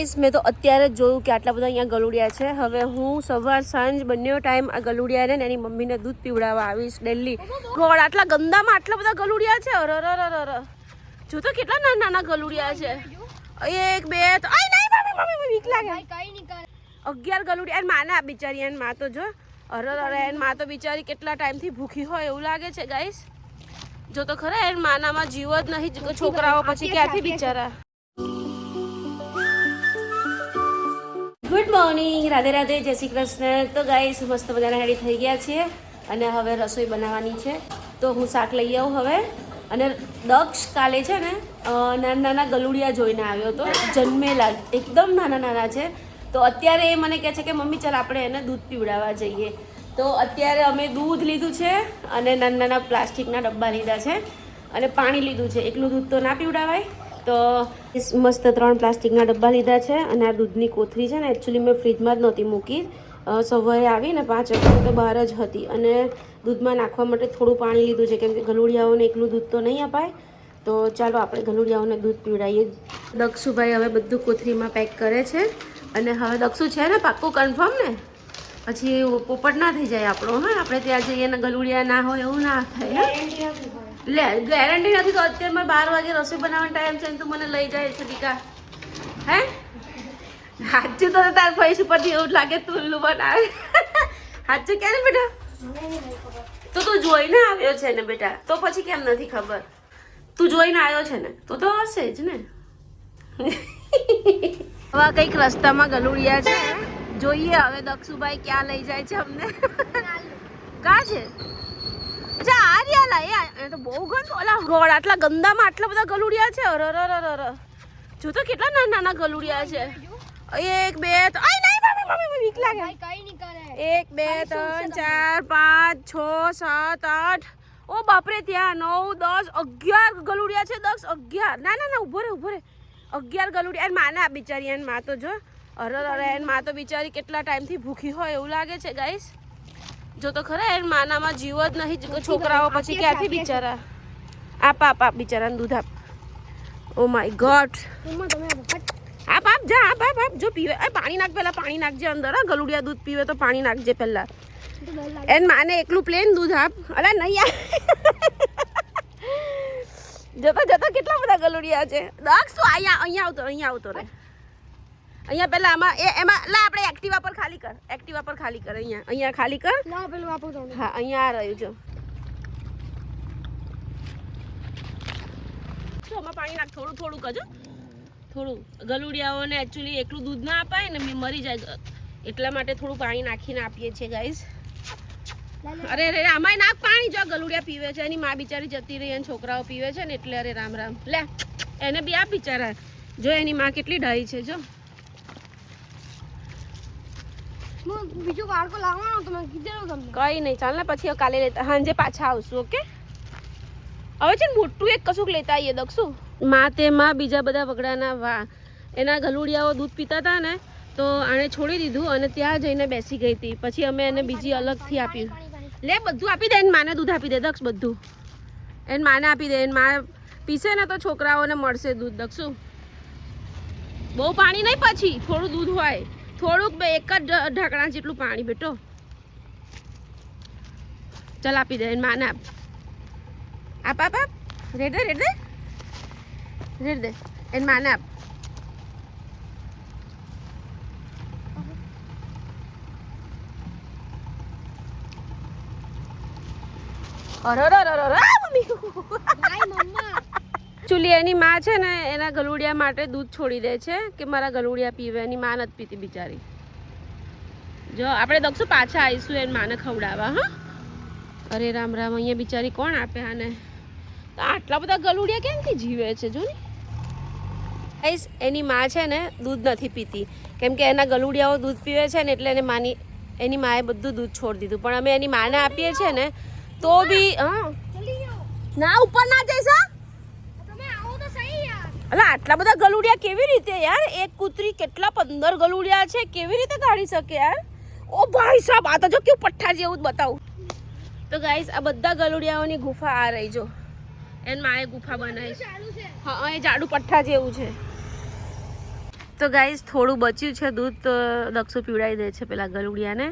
મેં તો અત્યારે જ જોયું કે આટલા બધા અહીંયા ગલુડિયા છે. હવે હું સવાર સાંજ બંને ટાઈમ આ ગલુડિયાને ને એની મમ્મીને દૂધ પીવડાવવા આવીશ ડેલી. ગોળ આટલા ગંદામાં આટલા બધા ગલુડિયા છે. અરરરરર જો તો કેટલા નાના નાના ગલુડિયા છે. 1 2 આય નહીં મમ્મી વીક લાગે. 11 ગલુડિયા. માને આ બિચારી એન માં તો જો અરરર એન માં તો બિચારી કેટલા ટાઈમથી ભૂખી હોય એવું લાગે છે ગાઈસ. જો તો ખરા એન માનામાં જીવ જ નહીં. છોકરાઓ પછી ક્યાંથી બિચારા. ગુડ મોર્નિંગ, રાધે રાધે, જય શ્રી કૃષ્ણ. તો ગાઈસ મસ્ત મજાના રેડી થઈ ગયા છીએ અને હવે રસોઈ બનાવવાની છે. તો હું શાક લઈ આવું હવે. અને દક્ષ કાલે છે ને નાના નાના ગલુડિયા જોઈને આવ્યો તો જન્મેલા એકદમ નાના નાના છે. તો અત્યારે એ મને કહે છે કે મમ્મી ચાલ આપણે એને દૂધ પીવડાવવા જઈએ. તો અત્યારે અમે દૂધ લીધું છે અને નાના નાના પ્લાસ્ટિકના ડબ્બા લીધા છે અને પાણી લીધું છે. એકલું દૂધ તો ના પીવડાવાય. તો મસ્ત 3 પ્લાસ્ટિકના ડબ્બા લીધા છે અને આ દૂધની કોથળી છે ને એકચ્યુઅલી મેં ફ્રીજમાં જ નહોતી મૂકી. સવારે આવીને 5 વાગે તો બહાર જ હતી અને દૂધમાં નાખવા માટે થોડું પાણી લીધું છે કેમ કે ગલુડિયાઓને એકલું દૂધ તો નહીં અપાય. તો ચાલો આપણે ગલુડિયાઓને દૂધ પીવડાવીએ. દક્ષુભાઈ હવે બધું કોથળીમાં પેક કરે છે અને હવે દક્ષુ છે ને પાક્કું કન્ફર્મ ને, પછી પોપટ ના થઈ જાય આપણો. હા, આપણે ત્યાં જઈએ ને ગલુડિયા ના હોય એવું ના થાય. લે ગેરંટી નથી. તો અત્યારે મારે 12 વાગે રસોઈ બનાવવાનો ટાઈમ છે ને તું મને લઈ જાય છે ટીકા. હે સાચું તો તાર ફેસ ઉપરથી એવું લાગે તું ઉલ્લુ બનાવે. સાચું કે ને બેટા? તો તું જોઈને આવ્યો છે ને બેટા, તો પછી કેમ નથી ખબર? તું જોઈને આવ્યો છે ને તો હશે જ ને. હવે કંઈક રસ્તામાં ગલુડિયા છે, જોઈએ હવે દક્ષુભાઈ ક્યાં લઈ જાય છે અમને. કા છે? અચ્છા આ રહ્યા લા. એ તો બહુ ગંદ. ઓલા ગોળ આટલા ગંદામાં આટલા બધા ગલુડિયા છે. અરરરરર જો તો કેટલા નાના નાના ગલુડિયા છે. 1 2 આય નહીં મમ્મી વીક લાગે. 1 2 3 4 5 6 7 8 ઓ બાપરે ત્યાં 9 10 11 ગલુડિયા છે. 11 ના ના ના ઉભો રે 11 ગલુડિયા. એન માને આ બિચારી એન માં તો જો અરરર એન માં તો બિચારી કેટલા ટાઈમથી ભૂખી હોય એવું લાગે છે ગાઈસ. જો તો ખરા એન માનામાં જીવ જ નહીં. છોકરાઓ પછી ક્યાંથી બિચારા. આપ બિચારાને દૂધ આપ. Oh my God. આપ જા આપ જો પીવે. પાણી નાખ પહેલા, પાણી નાખજે અંદર. હા, ગલુડિયા દૂધ પીવે તો પાણી નાખજે પહેલા. એન માને એકલું પ્લેન દૂધ આપ. અલા નહીં જતા કેટલા બધા ગલુડિયા છે. દક્ષ તું અહીંયા આવતો રે. અહીંયા પહેલા એમાં લા આપણે એક્ટિવા પર ખાલી કર. અહીંયા ખાલી કર. ના પેલું આપો તો. હા, અહીંયા આ રહ્યું જો. આમાં પાણી નાખ થોડું કજો. થોડું ગલુડિયાઓને એકચ્યુઅલી એકલું દૂધ ના અપાય ને મરી જાય એટલા માટે થોડું પાણી નાખીને આપીએ છીએ ગાઈસ. અરે આમાંય નાખ પાણી. જો ગલુડિયા પીવે છે, એની માં બિચારી જતી રહી અને છોકરાઓ પીવે છે ને એટલે. અરે રામ લે એને બી આપ બિચારા. જો એની માં કેટલી ડાઈ છે જો. બીજું બાળકો લાવવાનો તો મેં કીધેલું તમને. કઈ નહીં, ચાલ ને પછી કાલે લેતા સાંજે પાછા આવશું. ઓકે હવે છે ને મોટું એક કશુંક લેતા આવીએ દક્ષુ. માં તેમાં બીજા બધા વગડાના વા એના ગલુડિયાઓ દૂધ પીતા હતા ને તો આણે છોડી દીધું અને ત્યાં જઈને બેસી ગઈ હતી. પછી અમે એને બીજી અલગથી આપી. લે બધું આપી દે. એને માને દૂધ આપી દે દક્ષ. બધું એને માને આપી દે. એને માં પીશે ને તો છોકરાઓને મળશે દૂધ. દક્ષુ બહુ પાણી નહીં, પછી થોડું દૂધ હોય. થોડુંક એક જ ઢાંકણા જેટલું પાણી બેટો. ચાલ આપી દે. એને માને આપ. રેડ દે. એને માને આપ. ચુલી એની માં છે ને એના ગલુડિયા માટે દૂધ છોડી દે છે કે મારા ગલુડિયા પીવે. એની માં નથી પીતી બિચારી. જો આપણે દક્ષુ પાછા આવીશું એની માને ખવડાવવા. હા, અરે રામ અહીંયા બિચારી કોણ આપે આને? તો આટલા બધા ગલુડિયા કેમથી જીવે છે જો ને ગાઈસ. એની માં છે ને દૂધ નથી પીતી કેમ કે એના ગલુડિયાઓ દૂધ પીવે છે ને એટલે એની માએ બધું દૂધ છોડી દીધું. પણ અમે એની માને આપીએ છીએ ને તો બી ના ઉપર ના જઈશ. અલા આટલા બધા ગલુડિયા કેવી રીતે યાર? એક કૂતરી કેટલા 15 ગલુડિયા છે, કેવી રીતે કાઢી શકે યાર? ઓ ભાઈ સાહેબ, આ તો જો કેવું પઠ્ઠા જેવું જ બતાવું. તો ગાઈસ આ બધા ગલુડિયાઓની ગુફા આ રહી જો. એન માએ ગુફા બનાવી. હા, એ જાડુ પઠ્ઠા જેવું છે. તો ગાઈસ થોડું બચ્યું છે દૂધ, તો દક્ષુ પીવડાવી દે છે પેલા ગલુડિયાને.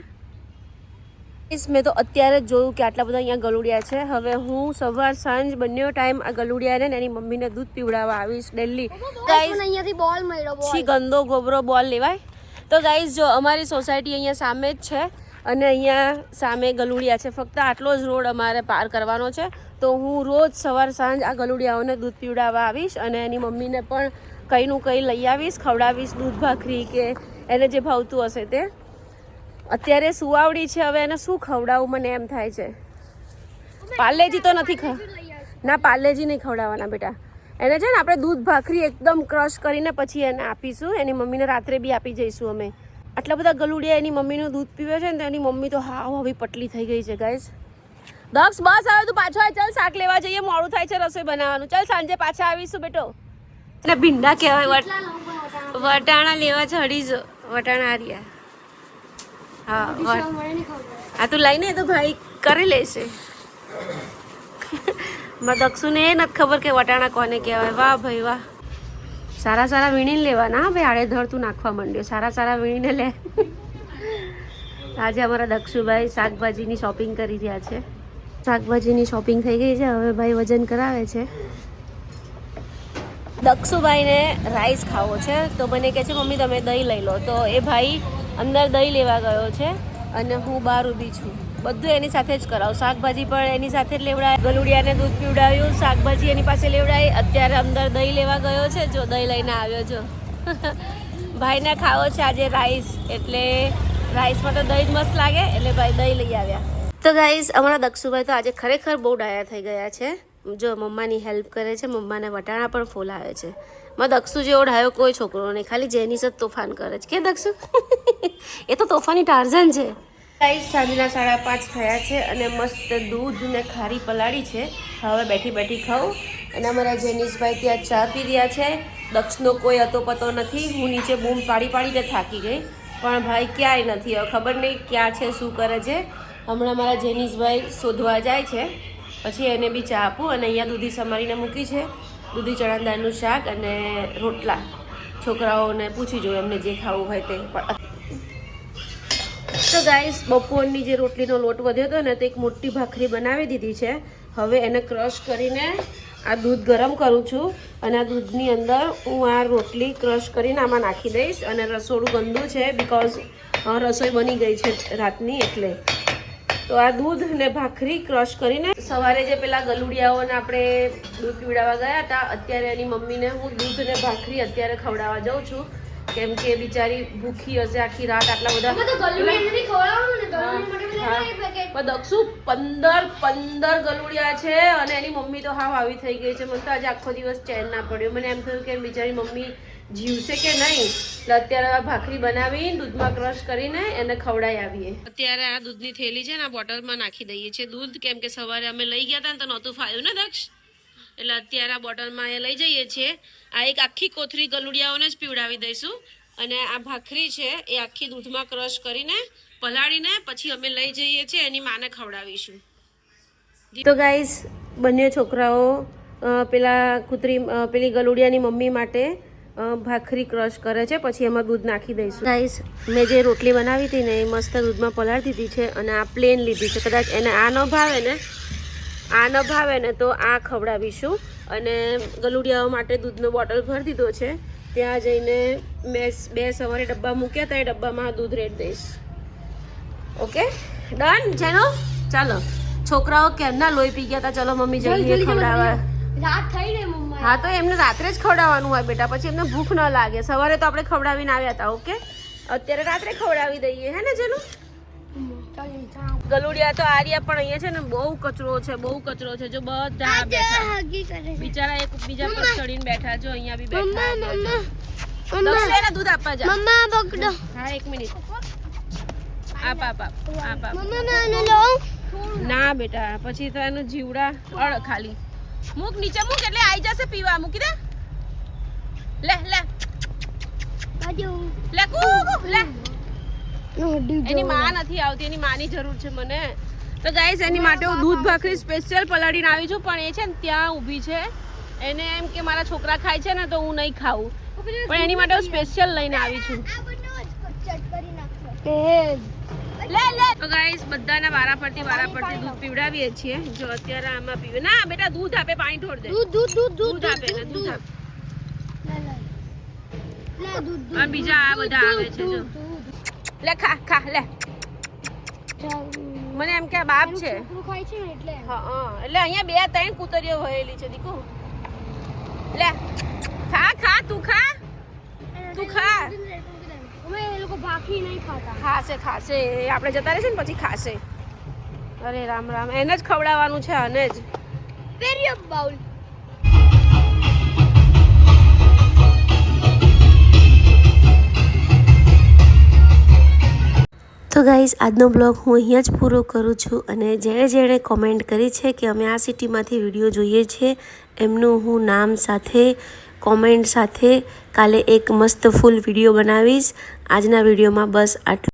મેં તો અત્યારે જ જોયું કે આટલા બધા અહીંયા ગલુડિયા છે. હવે હું સવાર સાંજ બંને ટાઈમ આ ગલુડિયાને ને એની મમ્મીને દૂધ પીવડાવવા આવીશ ડેલી. અહીંયાથી બોલ મળ્યો, છી ગંદો ગોબરો બોલ લેવાય. તો ગાઈસ જો અમારી સોસાયટી અહીંયા સામે જ છે અને અહીંયા સામે ગલુડિયા છે. ફક્ત આટલો જ રોડ અમારે પાર કરવાનો છે. તો હું રોજ સવાર સાંજ આ ગલુડિયાઓને દૂધ પીવડાવવા આવીશ અને એની મમ્મીને પણ કંઈનું કંઈ લઈ આવીશ, ખવડાવીશ દૂધ ભાખરી કે એને જે ભાવતું હશે તે. અત્યારે સુવાવડી છે, હવે એને શું ખવડાવું મને એમ થાય છે. પાર્લેજી તો નથી ના, પાર્લેજી નહીં ખવડાવવાના બેટા. એને છે ને આપણે દૂધ ભાખરી એકદમ ક્રશ કરીને પછી એને આપીશું. એની મમ્મીને રાત્રે બી આપી જઈશું અમે. આટલા બધા ગલુડિયા એની મમ્મીનું દૂધ પીવે છે ને તો એની મમ્મી તો હાવ હવે પટલી થઈ ગઈ છે ગાઈસ. દક્ષ બસ હવે તું પાછો આવ, ચાલ શાક લેવા જઈએ, મોડું થાય છે રસોઈ બનાવવાનું. ચાલ સાંજે પાછા આવીશું બેટો. એટલે ભીંડા કહેવાય, વટાણા લેવા ચડીજો. વટાણા આર્યા. હા આ તું લઈને તો ભાઈ કરી લેશે. દક્ષુને એ નથી ખબર કે વટાણા કોને કહેવાય. વાહ ભાઈ વાહ, સારા સારા વીણીને લેવાના. હા ભાઈ, આડેધડ તું નાખવા માંડ્યો. સારા સારા વીણીને લે. આજે અમારા દક્ષુભાઈ શાકભાજીની શોપિંગ કરી રહ્યા છે. શાકભાજીની શોપિંગ થઈ ગઈ છે, હવે ભાઈ વજન કરાવે છે. દક્ષુભાઈને રાઈસ ખાવો છે તો મને કહે છે મમ્મી તમે દહીં લઈ લો. તો એ ભાઈ અંદર દહીં લેવા ગયો છે અને હું બહાર ઊભી છું. બધું એની સાથે જ કરાવું. શાકભાજી પણ એની સાથે જ લેવડાય, ગલુડિયાને દૂધ પીવડાવ્યું, શાકભાજી એની પાસે લેવડાવી. અત્યારે અંદર દહીં લેવા ગયો છે. જો દહીં લઈને આવ્યો. જો ભાઈને ખાવો છે આજે રાઈસ, એટલે રાઈસમાં તો દહીં જ મસ્ત લાગે એટલે ભાઈ દહીં લઈ આવ્યા. તો ગાઈઝ અમારા દક્ષુભાઈ તો આજે ખરેખર બહુ ડાયા થઈ ગયા છે. જો મમ્માની હેલ્પ કરે છે, મમ્માને વટાણા પણ ફોલાવે છે. માં દક્ષુ જેવો ડાયો કોઈ છોકરો નહીં, ખાલી જેનીસ જ તોફાન કરે છે. કે દક્ષુ એ તો તોફાની ટાર્ઝન છે. ગાઈઝ સાંજના 5:30 થયા છે અને મસ્ત દૂધ ને ખારી પલાળી છે. હવે બેઠી બેઠી ખાઉં. અને અમારા જેનીસભાઈ ત્યાં ચા પી રહ્યા છે. દક્ષનો કોઈ અતો પતો નથી. હું નીચે બૂમ પાડી પાડીને થાકી ગઈ, પણ ભાઈ ક્યાંય નથી. હવે ખબર નહીં ક્યાં છે, શું કરે છે. હમણાં મારા જેનીસભાઈ શોધવા જાય છે, પછી એને બી ચા આપું. અને અહીંયા દૂધી સમારીને મૂકી છે, દૂધી ચણા દાળનું શાક અને રોટલા. છોકરાઓને પૂછી જોઉં એમને જે ખાવું હોય તે. તો ગાઈસ બપોરની જે રોટલીનો લોટ વધ્યો હતો ને તો એક મોટી ભાખરી બનાવી દીધી છે. હવે એને ક્રશ કરીને આ દૂધ ગરમ કરું છું અને આ દૂધની અંદર હું આ રોટલી ક્રશ કરીને આમાં નાખી દઈશ. અને રસોડું ગંદુ છે બિકોઝ રસોઈ બની ગઈ છે રાતની, એટલે તો આ દૂધ ને ભાખરી ક્રશ કરીને સવારે જે પેલા ગલુડિયાઓને આપણે દૂધ પીવડાવવા ગયા હતા, અત્યારે એની મમ્મીને હું દૂધ ને ભાખરી અત્યારે ખવડાવવા જાઉં છું. કેમ કે બિચારી ભૂખી હશે આખી રાત. આટલા બધા દક્ષુ 15 ગલુડિયા છે અને એની મમ્મી તો હાવ આવી થઈ ગઈ છે. મને તો આજે આખો દિવસ ચેન ના પડ્યો. મને એમ થયું કે બિચારી મમ્મી જીવશે કે નહીં. એટલે અત્યારે ભાખરી બનાવી દૂધમાં ક્રશ કરીને એને ખવડાવી આવીએ. અત્યારે આ દૂધની થેલી છે ને આ બોટલમાં નાખી દઈએ છીએ દૂધ, કેમ કે સવારે અમે લઈ ગયા હતા ને તો નહોતું ફાવ્યું ને દક્ષ, એટલે અત્યારે આ બોટલમાં એ લઈ જઈએ છીએ. આ એક આખી કોથળી ગલુડિયાઓને જ પીવડાવી દઈશું. અને આ ભાખરી છે એ આખી દૂધમાં ક્રશ કરીને પલાળીને પછી અમે લઈ જઈએ છીએ, એની માને ખવડાવીશું. તો ગાઈઝ બંને છોકરાઓ પેલી ગલુડિયાની મમ્મી માટે ભાખરી ક્રશ કરે છે, પછી એમાં દૂધ નાખી દઈશું. ગાઈઝ મેં જે રોટલી બનાવી હતી ને એ મસ્ત દૂધમાં પલાળી દીધી છે અને આ પ્લેન લીધી છે. કદાચ એને આ ન ભાવે ને તો આ ખવડાવીશું. અને ગલુડિયાઓ માટે દૂધનો બોટલ ભરી દીધો છે. ત્યાં જઈને મેં 2 સવારે ડબ્બા મૂક્યા હતા, એ ડબ્બામાં દૂધ રેડ દઈશ. ઓકે ડન જેનો. ચાલો છોકરાઓ કેમના લોહી પી ગયા હતા, ચલો મમ્મી જલ્દી ખવડાવવા. રાત થઈ ને મમ્મા. હા તો એમને રાત્રે જ ખવડાવવાનું હોય બેટા, પછી એમને ભૂખ ન લાગે. સવારે તો આપણે ખવડાવીને આવ્યા હતા. ઓકે અત્યારે રાત્રે ખવડાવી દઈએ, હે ને જેનું. ગલુડિયા તો આર્યા પણ અહીંયા છે ને બહુ કચરો છે, બહુ કચરો છે. જો બધા બેઠા બિચારા એક બીજા પર ચડીને બેઠા. જો અહીંયા બી બેઠા. દક્ષને દૂધ આપવા જા. મમ્મા પકડો. હા 1 મિનિટ. આપ ના બેટા, પછી તો એનું જીવડા ખાલી મૂક નીચે મૂક એટલે આવી જશે પીવા. મૂકી દે. લે લે લે લે. એની માં નથી આવતી, એની માની જરૂર છે મને. તો ગાઈસ એની માટે હું દૂધ ભાખરી સ્પેશિયલ પલાળીને આવી છું, પણ એ છે ને ત્યાં ઊભી છે. એને એમ કે મારા છોકરા ખાય છે ને તો હું નહીં ખાવું. પણ એની માટે હું સ્પેશિયલ લઈને આવી છું. લે તો ગાઈસ બધાના વારા પરથી દૂધ પીવડાવીએ છીએ. જો અત્યારે આમાં પીવે ના બેટા દૂધ આપે પાણી ઢોળ દે. દૂધ આપે ને દૂધ આપે. આ બીજા આ બધા આવે છે જો. લે ખા લે. મને એમ કે બાપ છે. હા એટલે અહીંયા 2-3 કૂતરીઓ વહેલી છે દીકુ. લે ખા તું ખા. અમે એ લોકો બાકી નહીં ખાતા. ખાશે આપણે જતા રહેશે ને પછી ખાશે. અરે રામ એને જ ખવડાવવાનું છે આને જ. Very bowl. તો ગાઈઝ આજનો બ્લોગ હું અહીંયા જ પૂરો કરું છું. અને જેણે કોમેન્ટ કરી છે કે અમે આ સિટીમાંથી વિડીયો જોઈએ છીએ એમનું હું નામ સાથે કોમેન્ટ સાથે કાલે એક મસ્ત ફૂલ વિડીયો બનાવીશ. આજના વિડીયોમાં બસ આટલું.